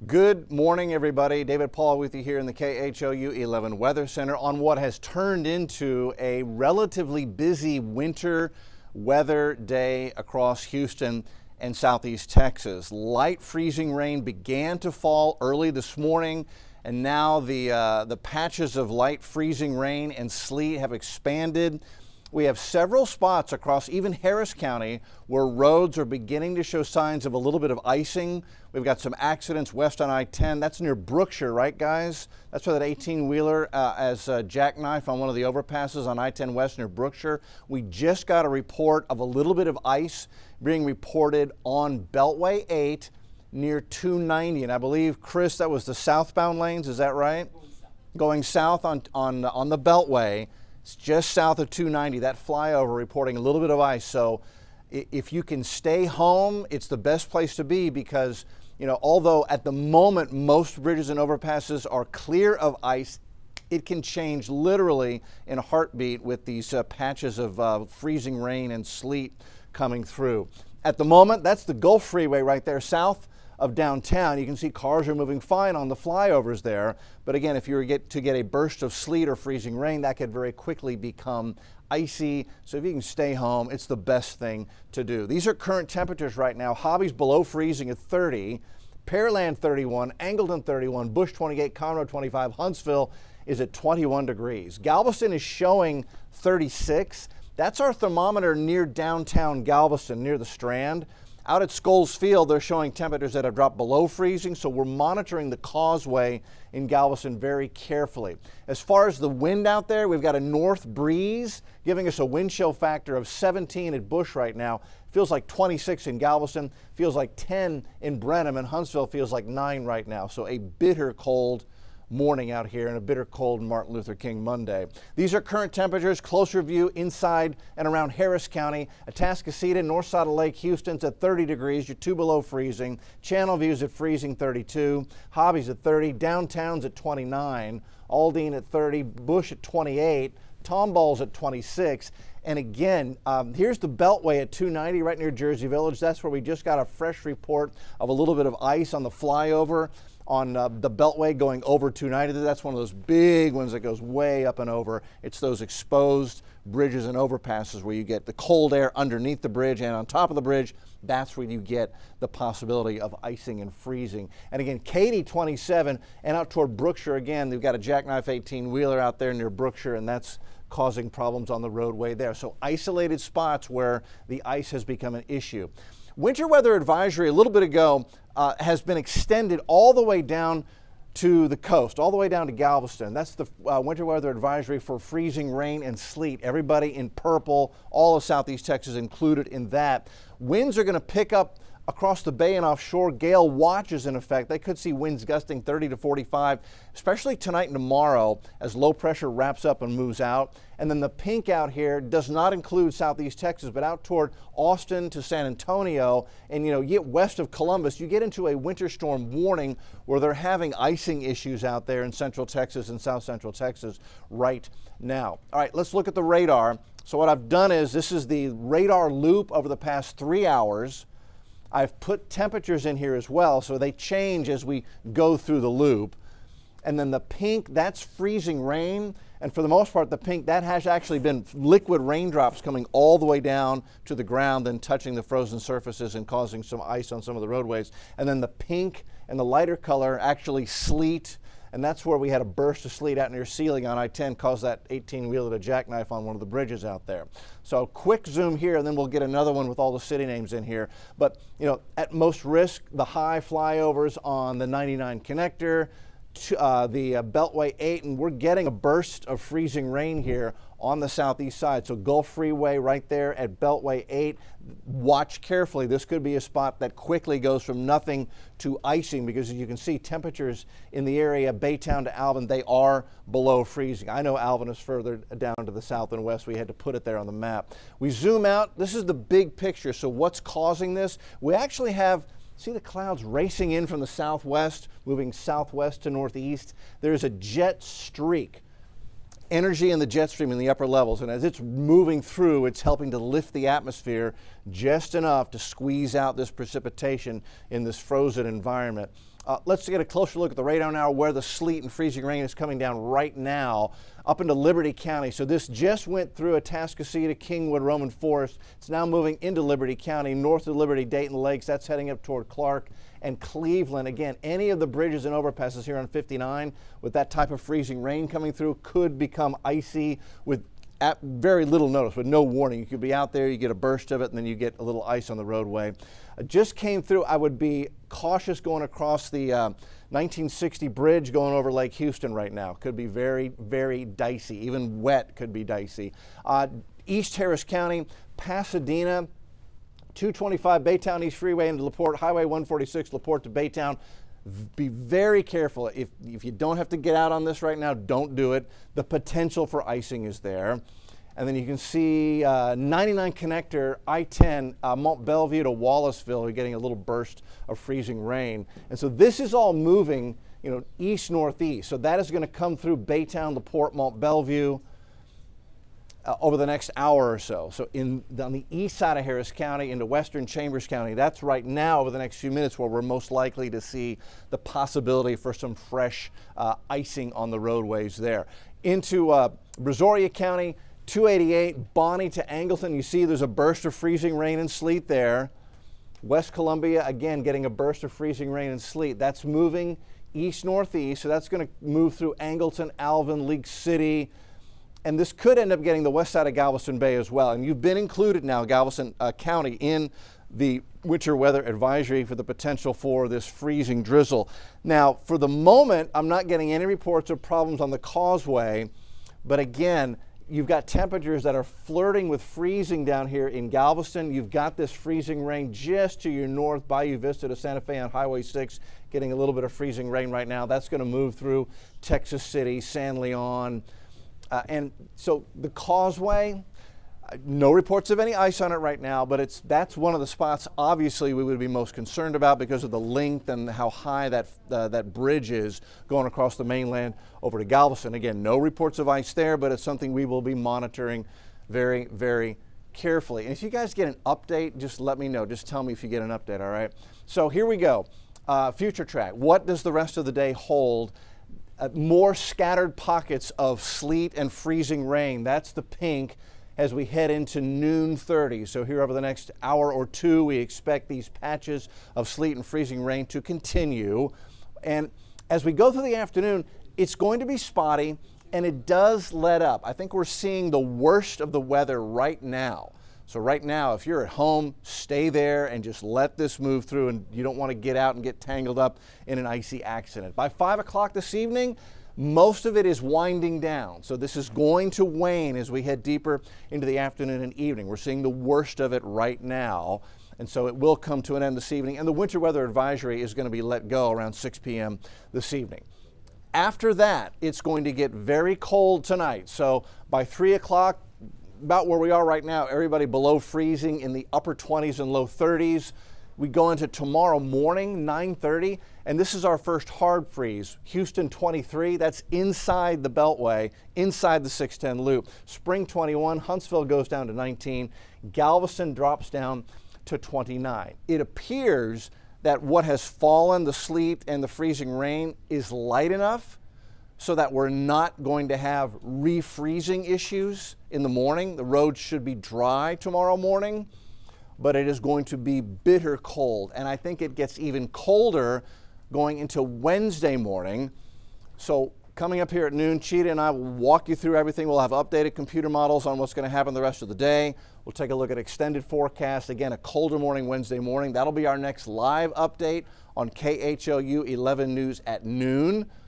Good morning, everybody. David Paul with you here in the KHOU 11 Weather Center on what has turned into a relatively busy winter weather day across Houston and southeast Texas. Light freezing rain began to fall early this morning, and now the patches of light freezing rain and sleet have expanded. We have several spots across even Harris County where roads are beginning to show signs of a little bit of icing. We've got some accidents west on I-10. That's near Brookshire, right, guys? That's where that 18-wheeler as jackknife on one of the overpasses on I-10 West near Brookshire. We just got a report of a little bit of ice being reported on Beltway 8 near 290. And I believe, Chris, that was the southbound lanes. Is that right? Going south on the Beltway. It's just south of 290, that flyover reporting a little bit of ice. So if you can stay home, it's the best place to be because, you know, although at the moment most bridges and overpasses are clear of ice, it can change literally in a heartbeat with these patches of freezing rain and sleet coming through. At the moment, that's the Gulf Freeway right there south of downtown. You can see cars are moving fine on the flyovers there. But again, if you were to get a burst of sleet or freezing rain, that could very quickly become icy. So if you can stay home, it's the best thing to do. These are current temperatures right now. Hobby's below freezing at 30, Pearland 31, Angleton 31, Bush 28, Conroe 25, Huntsville is at 21 degrees. Galveston is showing 36. That's our thermometer near downtown Galveston, near the Strand. Out at Scholes Field, they're showing temperatures that have dropped below freezing, so we're monitoring the causeway in Galveston very carefully. As far as the wind out there, we've got a north breeze giving us a wind chill factor of 17 at Bush right now. Feels like 26 in Galveston, feels like 10 in Brenham, and Huntsville feels like 9 right now. So a bitter cold morning out here and a bitter cold Martin Luther King Monday. These are current temperatures, closer view inside and around Harris County. Atascocita, north side of Lake Houston's at 30 degrees, you're 2 below freezing. Channel View's at freezing 32. Hobby's at 30, downtown's at 29. Aldine at 30, Bush at 28. Tomball's at 26. And again, here's the Beltway at 290 right near Jersey Village. That's where we just got a fresh report of a little bit of ice on the flyover on the Beltway going over 290. That's one of those big ones that goes way up and over. It's those exposed bridges and overpasses where you get the cold air underneath the bridge and on top of the bridge. That's where you get the possibility of icing and freezing. And again, Katy 27 and out toward Brookshire again, they've got a jackknife 18-wheeler out there near Brookshire, and that's causing problems on the roadway there. So isolated spots where the ice has become an issue. Winter weather advisory a little bit ago has been extended all the way down to the coast, all the way down to Galveston. That's the winter weather advisory for freezing rain and sleet. Everybody in purple, all of southeast Texas included in that. Winds are going to pick up across the bay and offshore. Gale watch is in effect. They could see winds gusting 30 to 45, especially tonight and tomorrow as low pressure wraps up and moves out. And then the pink out here does not include southeast Texas, but out toward Austin to San Antonio and, you know, get west of Columbus, you get into a winter storm warning where they're having icing issues out there in central Texas and south central Texas right now. All right, let's look at the radar. So what I've done is this is the radar loop over the past 3 hours. I've put temperatures in here as well, so they change as we go through the loop. And then the pink, that's freezing rain. And for the most part, the pink, that has actually been liquid raindrops coming all the way down to the ground, then touching the frozen surfaces and causing some ice on some of the roadways. And then the pink and the lighter color, actually sleet. And that's where we had a burst of sleet out near Sealing on I-10, caused that 18-wheeler to jackknife on one of the bridges out there. So quick zoom here, and then we'll get another one with all the city names in here. But, you know, at most risk, the high flyovers on the 99 connector, the Beltway 8, and we're getting a burst of freezing rain here on the southeast side. So Gulf Freeway right there at Beltway 8. Watch carefully. This could be a spot that quickly goes from nothing to icing because as you can see, temperatures in the area, Baytown to Alvin, they are below freezing. I know Alvin is further down to the south and west. We had to put it there on the map. We zoom out. This is the big picture. So what's causing this? We actually have see the clouds racing in from the southwest, moving southwest to northeast. There's a jet streak. Energy in the jet stream in the upper levels, and as it's moving through, it's helping to lift the atmosphere just enough to squeeze out this precipitation in this frozen environment. Let's get a closer look at the radar now, where the sleet and freezing rain is coming down right now up into Liberty County. So this just went through Atascocita, Kingwood, Roman Forest. It's now moving into Liberty County, north of Liberty, Dayton Lakes. That's heading up toward Clark and Cleveland. Again, any of the bridges and overpasses here on 59 with that type of freezing rain coming through could become icy with at very little notice, with no warning. You could be out there, you get a burst of it, and then you get a little ice on the roadway. Just came through. I would be cautious going across the 1960 bridge going over Lake Houston right now. Could be very, very dicey. Even wet could be dicey. East Harris County, Pasadena, 225 Baytown East Freeway into LaPorte, Highway 146, LaPorte to Baytown. Be very careful. If you don't have to get out on this right now, don't do it. The potential for icing is there. And then you can see 99 connector, I-10, Mont Belvieu to Wallaceville. You're getting a little burst of freezing rain. And so this is all moving, east-northeast. So that is going to come through Baytown, LaPorte, Mont Belvieu over the next hour or so. So on the east side of Harris County into western Chambers County, that's right now over the next few minutes where we're most likely to see the possibility for some fresh icing on the roadways there. Into Brazoria County, 288, Bonnie to Angleton. You see there's a burst of freezing rain and sleet there. West Columbia, again, getting a burst of freezing rain and sleet. That's moving east-northeast, so that's going to move through Angleton, Alvin, League City, and this could end up getting the west side of Galveston Bay as well. And you've been included now, Galveston County, in the winter weather advisory for the potential for this freezing drizzle. Now, for the moment, I'm not getting any reports of problems on the causeway, but again, you've got temperatures that are flirting with freezing down here in Galveston. You've got this freezing rain just to your north, Bayou Vista to Santa Fe on Highway 6, getting a little bit of freezing rain right now. That's going to move through Texas City, San Leon. And so the causeway, no reports of any ice on it right now, but that's one of the spots obviously we would be most concerned about because of the length and how high that bridge is going across the mainland over to Galveston. Again, no reports of ice there, but it's something we will be monitoring very, very carefully. And if you guys get an update, just let me know. Just tell me if you get an update, all right? So here we go. Future track. What does the rest of the day hold? More scattered pockets of sleet and freezing rain. That's the pink as we head into noon 30. So here over the next hour or two, we expect these patches of sleet and freezing rain to continue. And as we go through the afternoon, it's going to be spotty and it does let up. I think we're seeing the worst of the weather right now. So right now, if you're at home, stay there and just let this move through, and you don't want to get out and get tangled up in an icy accident. By 5 o'clock this evening, most of it is winding down. So this is going to wane as we head deeper into the afternoon and evening. We're seeing the worst of it right now, and so it will come to an end this evening. And the winter weather advisory is going to be let go around 6 p.m. this evening. After that, it's going to get very cold tonight. So by 3 o'clock, about where we are right now, everybody below freezing in the upper 20s and low 30s. We go into tomorrow morning, 9:30, and this is our first hard freeze. Houston 23, that's inside the Beltway, inside the 610 loop. Spring 21, Huntsville goes down to 19. Galveston drops down to 29. It appears that what has fallen, the sleet and the freezing rain, is light enough so that we're not going to have refreezing issues in the morning. The roads should be dry tomorrow morning, but it is going to be bitter cold. And I think it gets even colder going into Wednesday morning. So coming up here at noon, Cheetah and I will walk you through everything. We'll have updated computer models on what's going to happen the rest of the day. We'll take a look at extended forecast. Again, a colder morning Wednesday morning. That'll be our next live update on KHOU 11 News at noon.